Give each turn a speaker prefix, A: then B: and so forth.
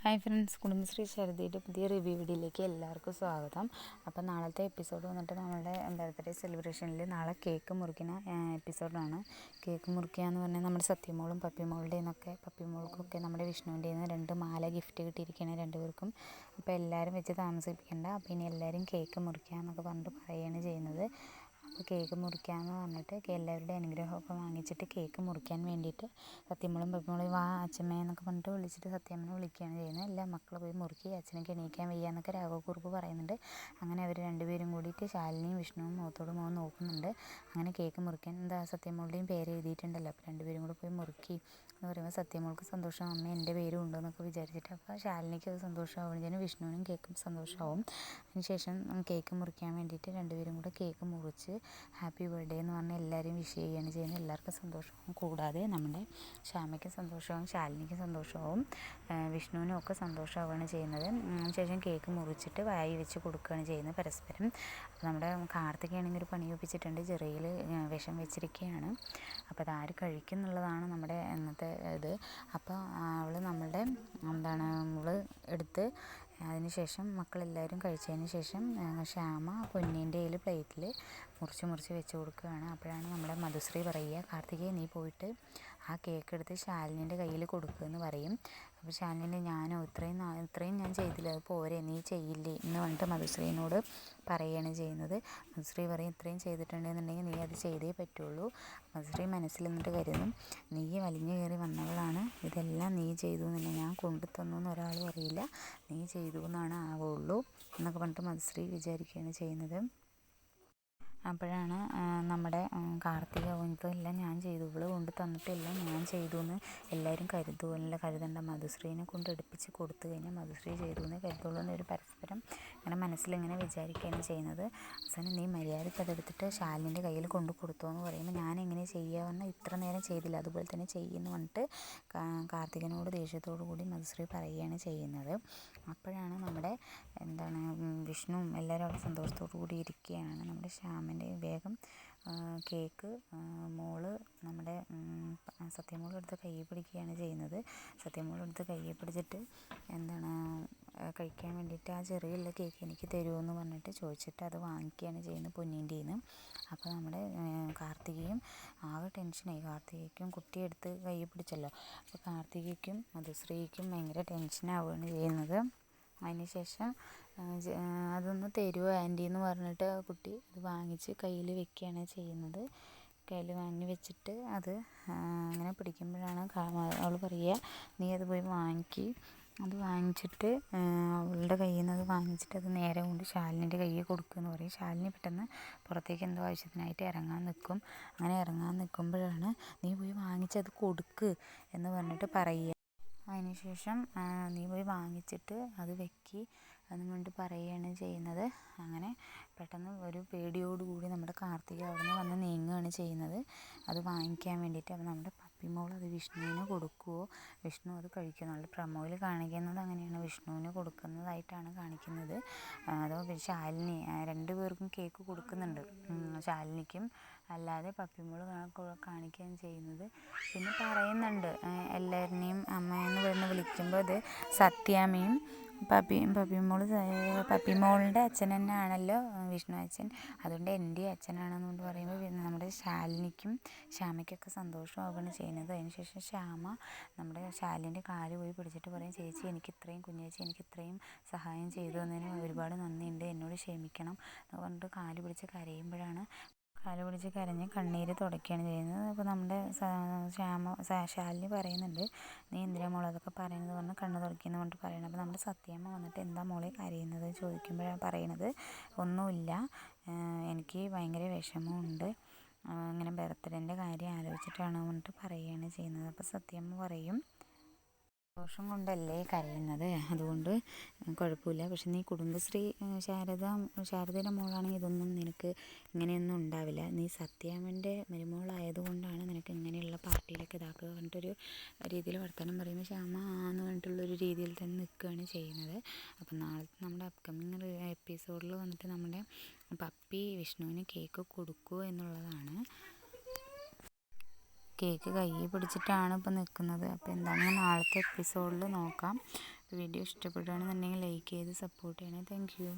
A: Hi friends, Kudumbashree ശാരദയുടെ പുതിയ review വീഡിയോയിലേക്ക് എല്ലാവർക്കും സ്വാഗതം. അപ്പോൾ നാളത്തെ എപ്പിസോഡ് വന്നിട്ട് നമ്മളുടെ ബർത്ത്ഡേ സെലിബ്രേഷനിൽ നാളെ കേക്ക് മുറിക്കുന്ന എപ്പിസോഡാണ്. കേക്ക് മുറിക്കുക എന്ന് പറഞ്ഞാൽ നമ്മുടെ സത്യമോളും പപ്പിമോൾക്കൊക്കെ നമ്മുടെ വിഷ്ണുവിൻ്റെ നിന്ന് 2 മാല ഗിഫ്റ്റ് കിട്ടിയിരിക്കുകയാണ് രണ്ടുപേർക്കും. അപ്പോൾ എല്ലാവരും വെച്ച് താമസിപ്പിക്കേണ്ട, അപ്പോൾ ഇനി എല്ലാവരും കേക്ക് മുറിക്കുക എന്നൊക്കെ പറഞ്ഞിട്ട് പറയുകയാണ് ചെയ്യുന്നത്. അപ്പോൾ കേക്ക് മുറിക്കാമെന്ന് പറഞ്ഞിട്ട് എല്ലാവരുടെ അനുഗ്രഹമൊക്കെ വാങ്ങിച്ചിട്ട് കേക്ക് മുറിക്കാൻ വേണ്ടിയിട്ട് സത്യമോളും പപ്പിമോളും വാ അച്ഛമ്മ എന്നൊക്കെ പറഞ്ഞിട്ട് വിളിച്ചിട്ട് സത്യമ്മനെ വിളിക്കുകയാണ് ചെയ്യുന്നത്. എല്ലാ മക്കൾ പോയി മുറുക്കി, അച്ഛനൊക്കെ എണീക്കാൻ വയ്യ എന്നൊക്കെ രാഘവക്കുറുപ്പ് പറയുന്നുണ്ട്. അങ്ങനെ അവർ രണ്ടുപേരും കൂടിയിട്ട് ശാലിനിയും വിഷ്ണുവും മുഖത്തോട് മുഖം നോക്കുന്നുണ്ട്. അങ്ങനെ കേക്ക് മുറിക്കാൻ സത്യമോളുടെയും പേര് എഴുതിയിട്ടുണ്ടല്ലോ, അപ്പോൾ രണ്ടുപേരും കൂടെ പോയി മുറുക്കി എന്ന് പറയുമ്പോൾ സത്യമോൾക്ക് സന്തോഷം, അമ്മ എൻ്റെ പേരും ഉണ്ടെന്നൊക്കെ വിചാരിച്ചിട്ട്. അപ്പോൾ ശാലിനിക്ക് അത് സന്തോഷമാവുകയും വിഷ്ണുവിനും കേക്കും സന്തോഷമാവും. അതിനുശേഷം കേക്ക് മുറിക്കാൻ വേണ്ടിയിട്ട് രണ്ടുപേരും കൂടെ കേക്ക് മുറിച്ച് ഹാപ്പി ബർത്ത്ഡേ എന്ന് പറഞ്ഞ് എല്ലാവരും വിഷ് ചെയ്യുകയാണ് ചെയ്യുന്നത്. എല്ലാവർക്കും സന്തോഷവും, കൂടാതെ നമ്മുടെ ശ്യാമയ്ക്ക് സന്തോഷവും ശാലിനിക്ക് സന്തോഷവും വിഷ്ണുവിനും ഒക്കെ സന്തോഷമാവുകയാണ് ചെയ്യുന്നത്. ശേഷം കേക്ക് മുറിച്ചിട്ട് വായി വെച്ച് കൊടുക്കുകയാണ് ചെയ്യുന്നത് പരസ്പരം. അപ്പോൾ നമ്മുടെ കാർത്തികയാണെങ്കിൽ ഒരു പണി ഒപ്പിച്ചിട്ടുണ്ട്, ചെറിയിൽ വിഷം വെച്ചിരിക്കുകയാണ്. അപ്പോൾ അതാര് കഴിക്കുന്നുള്ളതാണ് നമ്മുടെ ഇന്നത്തെ ഇത്. അപ്പോൾ അവൾ നമ്മളുടെ എടുത്ത് അതിനുശേഷം മക്കളെല്ലാവരും കഴിച്ചതിന് ശേഷം ശ്യാമ പൊന്നീൻ്റെ കയ്യിൽ പ്ലേറ്റിൽ മുറിച്ച് വെച്ച് കൊടുക്കുകയാണ്. അപ്പോഴാണ് നമ്മുടെ മധുശ്രീ പറയുക, കാർത്തികേ നീ പോയിട്ട് ആ കേക്ക് എടുത്ത് ശാലിനിൻ്റെ കയ്യിൽ കൊടുക്കുമെന്ന് പറയും. അപ്പോൾ ശാലിനി ഞാനോ ഇത്രയും ഞാൻ ചെയ്തില്ല, അത് പോരെ, നീ ചെയ്യില്ലേ എന്ന് പറഞ്ഞിട്ട് മധുശ്രീനോട് പറയുകയാണ് ചെയ്യുന്നത്. മധുശ്രീ പറയും, ഇത്രയും ചെയ്തിട്ടുണ്ടെന്നുണ്ടെങ്കിൽ നീ അത് ചെയ്തേ പറ്റുള്ളൂ. മധുശ്രീ മനസ്സിൽ നിന്നിട്ട് കരുതും, നീ വലിഞ്ഞു കയറി വന്നവളാണ്, ഇതെല്ലാം നീ ചെയ്തു എന്നില്ല, ഞാൻ കൊണ്ടു തന്നു എന്ന് ഒരാളും അറിയില്ല, നീ ചെയ്തു എന്നാണ് ആവുള്ളൂ എന്നൊക്കെ പറഞ്ഞിട്ട് മധുശ്രീ വിചാരിക്കുകയാണ് ചെയ്യുന്നത്. അപ്പോഴാണ് നമ്മുടെ കാർത്തിക ഇതെല്ലാം ഞാൻ ചെയ്തു, ഇവള് കൊണ്ട് തന്നിട്ടില്ല, ഞാൻ ചെയ്തു എന്ന് എല്ലാവരും കരുതണ്ട, മധുശ്രീനെ കൊണ്ട് എടുപ്പിച്ച് കൊടുത്തു കഴിഞ്ഞാൽ മധുശ്രീ ചെയ്തു എന്ന് കരുതുള്ളൂ എന്നൊരു പരസ്പരം ഇങ്ങനെ മനസ്സിലിങ്ങനെ വിചാരിക്കുകയാണ് ചെയ്യുന്നത്. അവസാനം നീ മര്യാദയ്ക്ക് അതെടുത്തിട്ട് ശാലിനിൻ്റെ കയ്യിൽ കൊണ്ട് കൊടുത്തോ എന്ന് പറയുമ്പോൾ ഞാൻ എങ്ങനെ ചെയ്യുക പറഞ്ഞാൽ ഇത്ര നേരം ചെയ്തില്ല, അതുപോലെ തന്നെ ചെയ്യുമെന്ന് പറഞ്ഞിട്ട് കാർത്തികനോട് ദേഷ്യത്തോടു കൂടി മധുശ്രീ പറയുകയാണ് ചെയ്യുന്നത്. അപ്പോഴാണ് നമ്മുടെ വിഷ്ണുവും എല്ലാവരും അവിടെ സന്തോഷത്തോടു കൂടി ഇരിക്കുകയാണ്. നമ്മുടെ ശ്യാമൻ്റെ വേഗം കേക്ക് മോള് നമ്മുടെ സത്യമോളെടുത്ത് കൈ പിടിക്കുകയാണ് ചെയ്യുന്നത്. സത്യമോളെടുത്ത് കൈ പിടിച്ചിട്ട് കഴിക്കാൻ വേണ്ടിയിട്ട് ആ ചെറിയുള്ള കേക്ക് എനിക്ക് തരുമോ എന്ന് പറഞ്ഞിട്ട് ചോദിച്ചിട്ട് അത് വാങ്ങിക്കുകയാണ് ചെയ്യുന്നത് പൊന്നീൻ്റെ നിന്ന്. അപ്പോൾ നമ്മുടെ കാർത്തികയും ആകെ ടെൻഷനായി. കാർത്തികയ്ക്കും കുട്ടിയെടുത്ത് കൈ പിടിച്ചല്ലോ, അപ്പോൾ കാർത്തികയ്ക്കും മധുശ്രീക്കും ഭയങ്കര ടെൻഷനാവുകയാണ് ചെയ്യുന്നത്. അതിനുശേഷം അതൊന്ന് തരുമോ ആൻറ്റി എന്ന് പറഞ്ഞിട്ട് കുട്ടി അത് വാങ്ങിച്ച് കയ്യിൽ വെക്കുകയാണ് ചെയ്യുന്നത്. കയ്യിൽ വാങ്ങി വെച്ചിട്ട് അത് അങ്ങനെ പിടിക്കുമ്പോഴാണ് അവൾ പറയുക, നീ അത് പോയി അത് വാങ്ങിച്ചിട്ട് അവളുടെ കയ്യിൽ നിന്ന് അത് വാങ്ങിച്ചിട്ട് അത് നേരെ കൊണ്ട് ശാലിനിൻ്റെ കയ്യിൽ കൊടുക്കുമെന്ന് പറയും. ശാലിനി പെട്ടെന്ന് പുറത്തേക്ക് എന്തോ ആവശ്യത്തിനായിട്ട് ഇറങ്ങാൻ നിൽക്കുമ്പോഴാണ് നീ പോയി വാങ്ങിച്ചത് കൊടുക്ക് എന്ന് പറഞ്ഞിട്ട് പറയുക. അതിനുശേഷം നീ പോയി വാങ്ങിച്ചിട്ട് അത് വെക്കി എന്നും കൊണ്ട് പറയുകയാണ് ചെയ്യുന്നത്. അങ്ങനെ പെട്ടെന്ന് ഒരു പേടിയോടുകൂടി നമ്മുടെ കാർത്തിക അവിടെ നിന്ന് വന്ന് നീങ്ങുകയാണ് ചെയ്യുന്നത് അത് വാങ്ങിക്കാൻ വേണ്ടിയിട്ട്. അപ്പോൾ നമ്മുടെ പപ്പിമോൾ അത് വിഷ്ണുവിന് കൊടുക്കുമോ, വിഷ്ണു അത് കഴിക്കുന്നുണ്ട്. പ്രമോയിൽ കാണിക്കുന്നത് അങ്ങനെയാണ്, വിഷ്ണുവിന് കൊടുക്കുന്നതായിട്ടാണ് കാണിക്കുന്നത്. അതോ ശാലിനി 2 പേർക്കും കേക്ക് കൊടുക്കുന്നുണ്ട്, ശാലിനിക്കും അല്ലാതെ പപ്പിമോൾ കാണിക്കുകയാണ് ചെയ്യുന്നത്. പിന്നെ പറയുന്നുണ്ട് എല്ലാവരുടെയും അമ്മയെന്ന് പറഞ്ഞ് വിളിക്കുമ്പോൾ അത് സത്യാമ്മയും പപ്പിമോളുടെ അച്ഛൻ തന്നെയാണല്ലോ വിഷ്ണു അച്ഛൻ, അതുകൊണ്ട് എൻ്റെ അച്ഛനാണെന്നുകൊണ്ട് പറയുമ്പോൾ നമ്മുടെ ശ്യാമയ്ക്കൊക്കെ സന്തോഷമാവുകയാണ് ചെയ്യുന്നത്. അതിനുശേഷം ശ്യാമ നമ്മുടെ ശാലിൻ്റെ കാല് പോയി പിടിച്ചിട്ട് പറയും, ചേച്ചി കുഞ്ഞേച്ചി എനിക്ക് ഇത്രയും സഹായം ചെയ്തു തന്നതിന് ഒരുപാട് നന്ദിയുണ്ട്, എന്നോട് ക്ഷമിക്കണം എന്ന് പറഞ്ഞിട്ട് കാല് പിടിച്ച് കരഞ്ഞ് കണ്ണീര് തുടയ്ക്കുകയാണ് ചെയ്യുന്നത്. അപ്പോൾ നമ്മുടെ ശാലിനി പറയുന്നുണ്ട്, നീ എന്തിനാ മോളെ അതൊക്കെ പറയുന്നത് പറഞ്ഞ് കണ്ണ് തുടയ്ക്കുമെന്ന് പറഞ്ഞിട്ട് പറയണം. അപ്പോൾ നമ്മുടെ സത്യമ്മ വന്നിട്ട് എന്താ മോളെ കരയുന്നത് ചോദിക്കുമ്പോഴാണ് പറയണത്, ഒന്നുമില്ല, എനിക്ക് ഭയങ്കര വിഷമമുണ്ട്, ഇങ്ങനെ ബർത്ത്ഡേൻ്റെ കാര്യം ആലോചിച്ചിട്ടാണ് പറഞ്ഞിട്ട് പറയുകയാണ് ചെയ്യുന്നത്. അപ്പോൾ സത്യമ്മ പറയും, സന്തോഷം കൊണ്ടല്ലേ കരയുന്നത്, അതുകൊണ്ട് കുഴപ്പമില്ല, പക്ഷെ നീ കുടുംബശ്രീ ശാരദയുടെ മോളാണെങ്കിൽ ഇതൊന്നും നിനക്ക് ഇങ്ങനെയൊന്നും ഉണ്ടാവില്ല, നീ സത്യാമ്മൻ്റെ മരുമോളായതുകൊണ്ടാണ് നിനക്ക് ഇങ്ങനെയുള്ള പാർട്ടിയിലൊക്കെ ഇതാക്കുക പറഞ്ഞിട്ടൊരു രീതിയിൽ വർത്തമാനം പറയുമ്പോൾ ശ്യാമ എന്ന് പറഞ്ഞിട്ടുള്ളൊരു രീതിയിൽ തന്നെ നിൽക്കുകയാണ് ചെയ്യുന്നത്. അപ്പം നാളത്തെ നമ്മുടെ അപ്കമിങ് എപ്പിസോഡിൽ വന്നിട്ട് നമ്മുടെ പപ്പി വിഷ്ണുവിന് കേക്ക് കൊടുക്കുക എന്നുള്ളതാണ്. കേക്ക് കയ്യിൽ പിടിച്ചിട്ടാണ് ഇപ്പോൾ നിൽക്കുന്നത്. അപ്പോൾ എന്താണെന്ന് നാളത്തെ എപ്പിസോഡിൽ നോക്കാം. വീഡിയോ ഇഷ്ടപ്പെടുകയാണെന്നുണ്ടെങ്കിൽ ലൈക്ക് ചെയ്ത് സപ്പോർട്ട് ചെയ്യണേ. Thank you.